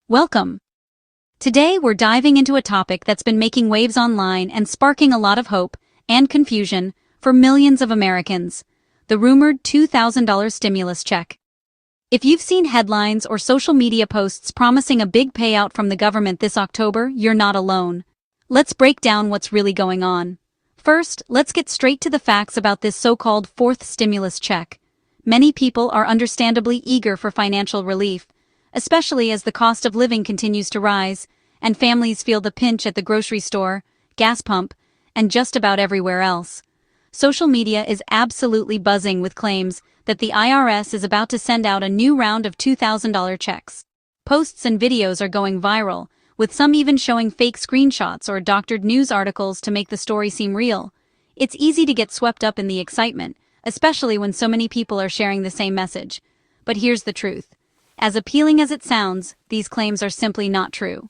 Welcome. Today we're diving into a topic that's been making waves online and sparking a lot of hope and confusion for millions of Americans: the rumored $2,000 stimulus check. If you've seen headlines or social media posts promising a big payout from the government this October, you're not alone. Let's break down what's really going on. First, let's get straight to the facts about this so-called fourth stimulus check. Many people are understandably eager for financial relief, especially as the cost of living continues to rise, and families feel the pinch at the grocery store, gas pump, and just about everywhere else. Social media is absolutely buzzing with claims that the IRS is about to send out a new round of $2,000 checks. Posts and videos are going viral, with some even showing fake screenshots or doctored news articles to make the story seem real. It's easy to get swept up in the excitement, especially when so many people are sharing the same message. But here's the truth. As appealing as it sounds, these claims are simply not true.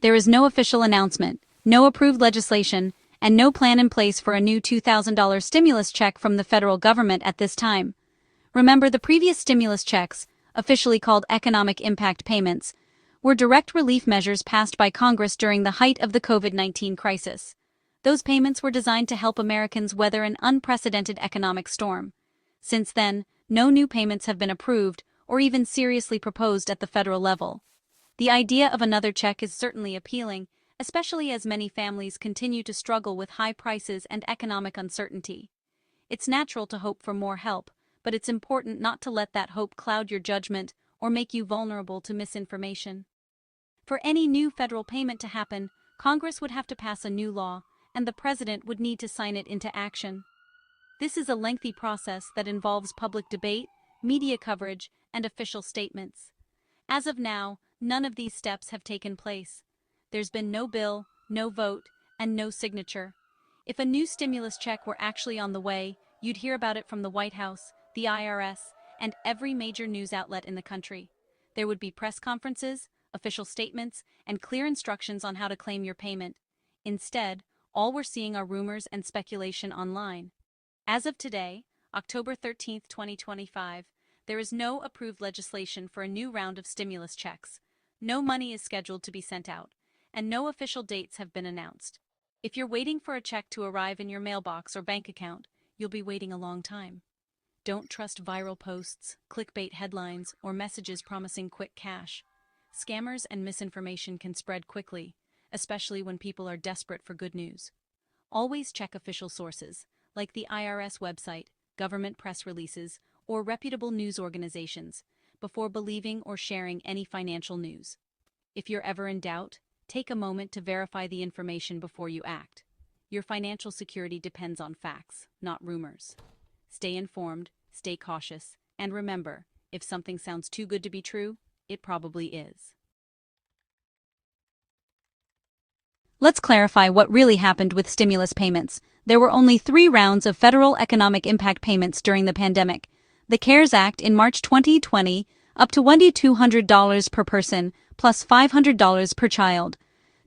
There is no official announcement, no approved legislation, and no plan in place for a new $2,000 stimulus check from the federal government at this time. Remember, the previous stimulus checks, officially called economic impact payments, were direct relief measures passed by Congress during the height of the COVID-19 crisis. Those payments were designed to help Americans weather an unprecedented economic storm. Since then, no new payments have been approved or even seriously proposed at the federal level. The idea of another check is certainly appealing, especially as many families continue to struggle with high prices and economic uncertainty. It's natural to hope for more help, but it's important not to let that hope cloud your judgment or make you vulnerable to misinformation. For any new federal payment to happen, Congress would have to pass a new law, and the president would need to sign it into action. This is a lengthy process that involves public debate, media coverage, and official statements. As of now, none of these steps have taken place. There's been no bill, no vote, and no signature. If a new stimulus check were actually on the way, you'd hear about it from the White House, the IRS, and every major news outlet in the country. There would be press conferences, official statements, and clear instructions on how to claim your payment. Instead, all we're seeing are rumors and speculation online. As of today, October 13, 2025, there is no approved legislation for a new round of stimulus checks. No money is scheduled to be sent out, and no official dates have been announced. If you're waiting for a check to arrive in your mailbox or bank account, you'll be waiting a long time. Don't trust viral posts, clickbait headlines, or messages promising quick cash. Scammers and misinformation can spread quickly, especially when people are desperate for good news. Always check official sources, like the IRS website, government press releases, or reputable news organizations, before believing or sharing any financial news. If you're ever in doubt, take a moment to verify the information before you act. Your financial security depends on facts, not rumors. Stay informed, stay cautious, and remember, if something sounds too good to be true, it probably is. Let's clarify what really happened with stimulus payments. There were only 3 rounds of federal economic impact payments during the pandemic. The CARES Act in March 2020, up to $2,200 per person, plus $500 per child.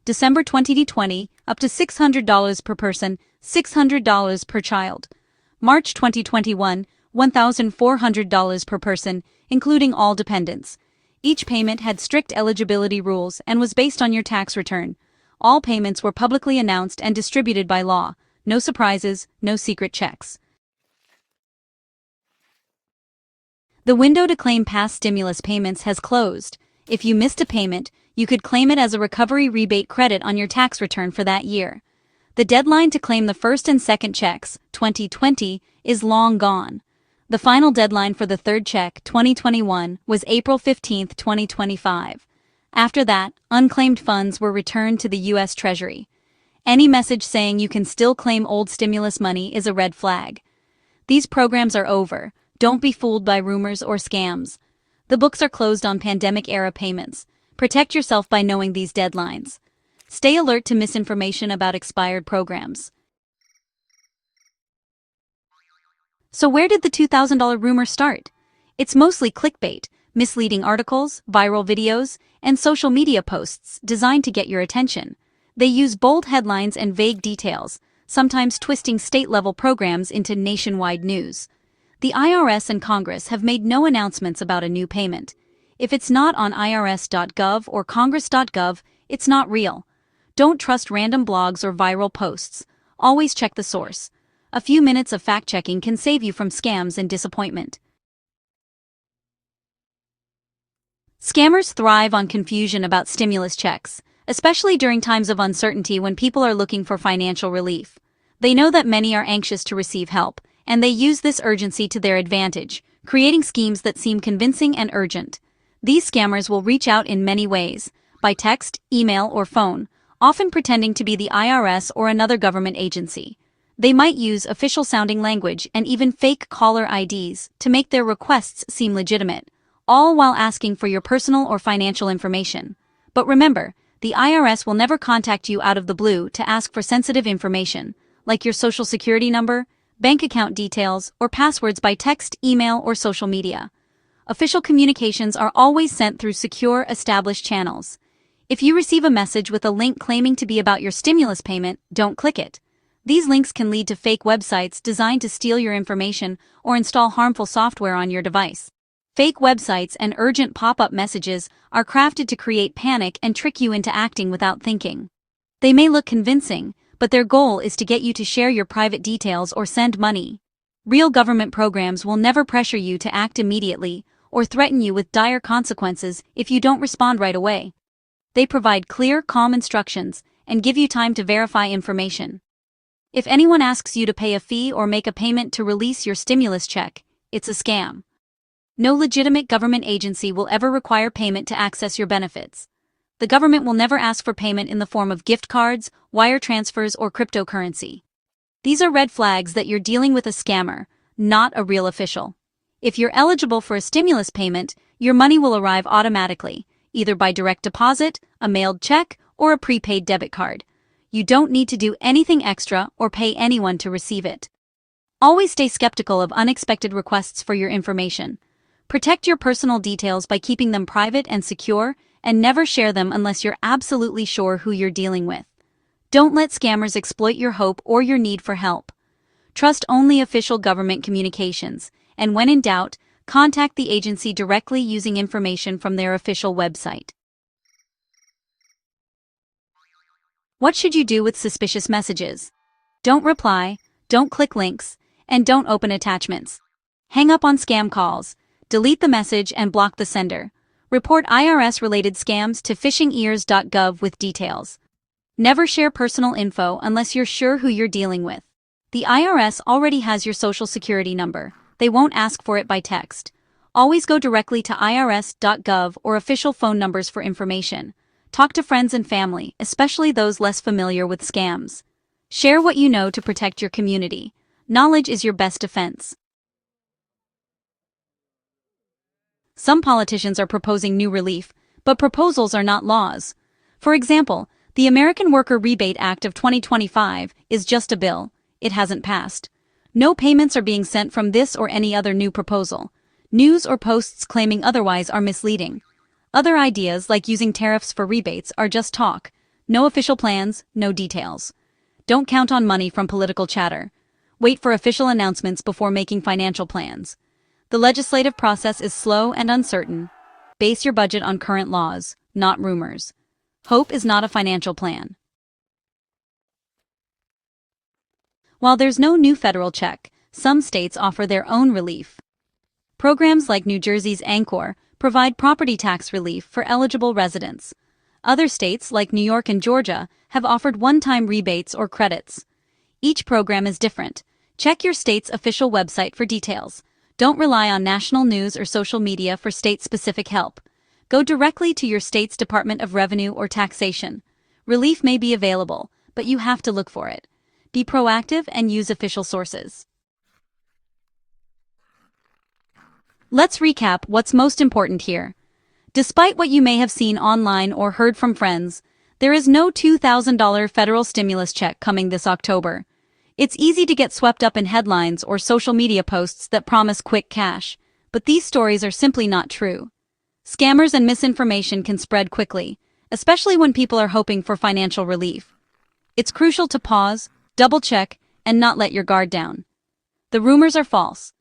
December 2020, up to $600 per person, $600 per child. March 2021, $1,400 per person, including all dependents. Each payment had strict eligibility rules and was based on your tax return. All payments were publicly announced and distributed by law. No surprises, no secret checks. The window to claim past stimulus payments has closed. If you missed a payment, you could claim it as a recovery rebate credit on your tax return for that year. The deadline to claim the first and second checks, 2020, is long gone. The final deadline for the third check, 2021, was April 15, 2025. After that, unclaimed funds were returned to the U.S. Treasury. Any message saying you can still claim old stimulus money is a red flag. These programs are over. Don't be fooled by rumors or scams. The books are closed on pandemic-era payments. Protect yourself by knowing these deadlines. Stay alert to misinformation about expired programs. So where did the $2,000 rumor start? It's mostly clickbait, misleading articles, viral videos, and social media posts designed to get your attention. They use bold headlines and vague details, sometimes twisting state-level programs into nationwide news. The IRS and Congress have made no announcements about a new payment. If it's not on irs.gov or congress.gov, it's not real. Don't trust random blogs or viral posts. Always check the source. A few minutes of fact-checking can save you from scams and disappointment. Scammers thrive on confusion about stimulus checks, especially during times of uncertainty when people are looking for financial relief. They know that many are anxious to receive help, and they use this urgency to their advantage, creating schemes that seem convincing and urgent. These scammers will reach out in many ways, by text, email, or phone, often pretending to be the IRS or another government agency. They might use official-sounding language and even fake caller IDs to make their requests seem legitimate, all while asking for your personal or financial information. But remember, the IRS will never contact you out of the blue to ask for sensitive information, like your social security number, bank account details, or passwords by text, email, or social media. Official communications are always sent through secure, established channels. If you receive a message with a link claiming to be about your stimulus payment, don't click it. These links can lead to fake websites designed to steal your information or install harmful software on your device. Fake websites and urgent pop-up messages are crafted to create panic and trick you into acting without thinking. They may look convincing, but their goal is to get you to share your private details or send money. Real government programs will never pressure you to act immediately or threaten you with dire consequences if you don't respond right away. They provide clear, calm instructions and give you time to verify information. If anyone asks you to pay a fee or make a payment to release your stimulus check, it's a scam. No legitimate government agency will ever require payment to access your benefits. The government will never ask for payment in the form of gift cards, wire transfers, or cryptocurrency. These are red flags that you're dealing with a scammer, not a real official. If you're eligible for a stimulus payment, your money will arrive automatically, either by direct deposit, a mailed check, or a prepaid debit card. You don't need to do anything extra or pay anyone to receive it. Always stay skeptical of unexpected requests for your information. Protect your personal details by keeping them private and secure, and never share them unless you're absolutely sure who you're dealing with. Don't let scammers exploit your hope or your need for help. Trust only official government communications, and when in doubt, contact the agency directly using information from their official website. What should you do with suspicious messages? Don't reply, don't click links, and don't open attachments. Hang up on scam calls. Delete the message and block the sender. Report IRS-related scams to fishingears.gov with details. Never share personal info unless you're sure who you're dealing with. The IRS already has your social security number. They won't ask for it by text. Always go directly to irs.gov or official phone numbers for information. Talk to friends and family, especially those less familiar with scams. Share what you know to protect your community. Knowledge is your best defense. Some politicians are proposing new relief, but proposals are not laws. For example, the American Worker Rebate Act of 2025 is just a bill. It hasn't passed. No payments are being sent from this or any other new proposal. News or posts claiming otherwise are misleading. Other ideas, like using tariffs for rebates, are just talk. No official plans, no details. Don't count on money from political chatter. Wait for official announcements before making financial plans. The legislative process is slow and uncertain. Base your budget on current laws, not rumors. Hope is not a financial plan. While there's no new federal check, some states offer their own relief. Programs like New Jersey's Anchor provide property tax relief for eligible residents. Other states, like New York and Georgia, have offered one-time rebates or credits. Each program is different. Check your state's official website for details. Don't rely on national news or social media for state-specific help. Go directly to your state's Department of Revenue or Taxation. Relief may be available, but you have to look for it. Be proactive and use official sources. Let's recap what's most important here. Despite what you may have seen online or heard from friends, there is no $2,000 federal stimulus check coming this October. It's easy to get swept up in headlines or social media posts that promise quick cash, but these stories are simply not true. Scammers and misinformation can spread quickly, especially when people are hoping for financial relief. It's crucial to pause, double-check, and not let your guard down. The rumors are false.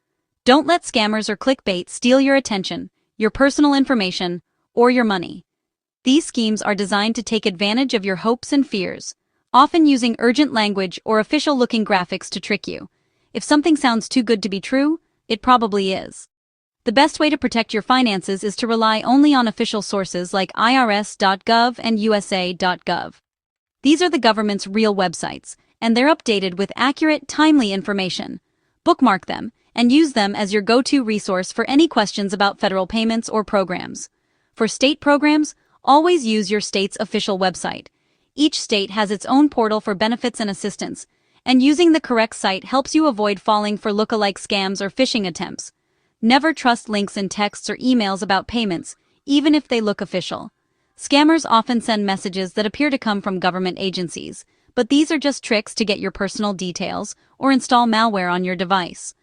Don't let scammers or clickbait steal your attention. your personal information, or your money. These schemes are designed to take advantage of your hopes and fears, often using urgent language or official-looking graphics to trick you. If something sounds too good to be true, it probably is. The best way to protect your finances is to rely only on official sources like IRS.gov and USA.gov. These are the government's real websites, and they're updated with accurate, timely information. Bookmark them and use them as your go-to resource for any questions about federal payments or programs. For state programs, always use your state's official website. Each state has its own portal for benefits and assistance, and using the correct site helps you avoid falling for look-alike scams or phishing attempts. Never trust links in texts or emails about payments, even if they look official. Scammers often send messages that appear to come from government agencies, but these are just tricks to get your personal details or install malware on your device.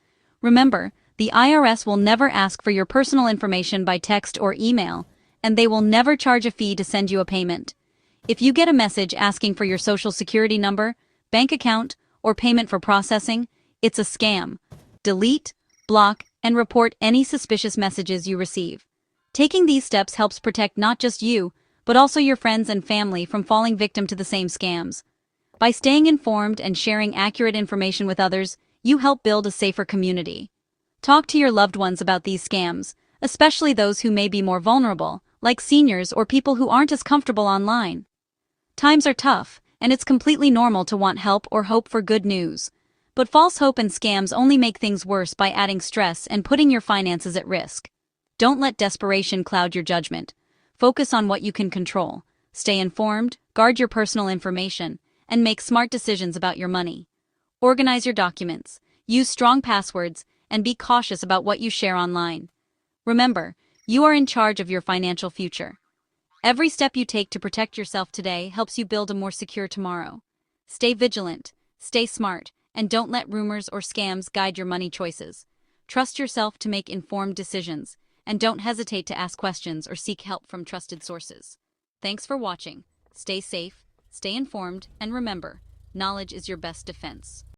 Remember, the IRS will never ask for your personal information by text or email, and they will never charge a fee to send you a payment. If you get a message asking for your social security number, bank account, or payment for processing, it's a scam. Delete, block, and report any suspicious messages you receive. Taking these steps helps protect not just you, but also your friends and family from falling victim to the same scams. By staying informed and sharing accurate information with others, you help build a safer community. Talk to your loved ones about these scams, especially those who may be more vulnerable, like seniors or people who aren't as comfortable online. Times are tough, and it's completely normal to want help or hope for good news. But false hope and scams only make things worse by adding stress and putting your finances at risk. Don't let desperation cloud your judgment. Focus on what you can control. Stay informed, guard your personal information, and make smart decisions about your money. Organize your documents, use strong passwords, and be cautious about what you share online. Remember, you are in charge of your financial future. Every step you take to protect yourself today helps you build a more secure tomorrow. Stay vigilant, stay smart, and don't let rumors or scams guide your money choices. Trust yourself to make informed decisions, and don't hesitate to ask questions or seek help from trusted sources. Thanks for watching. Stay safe, stay informed, and remember, knowledge is your best defense.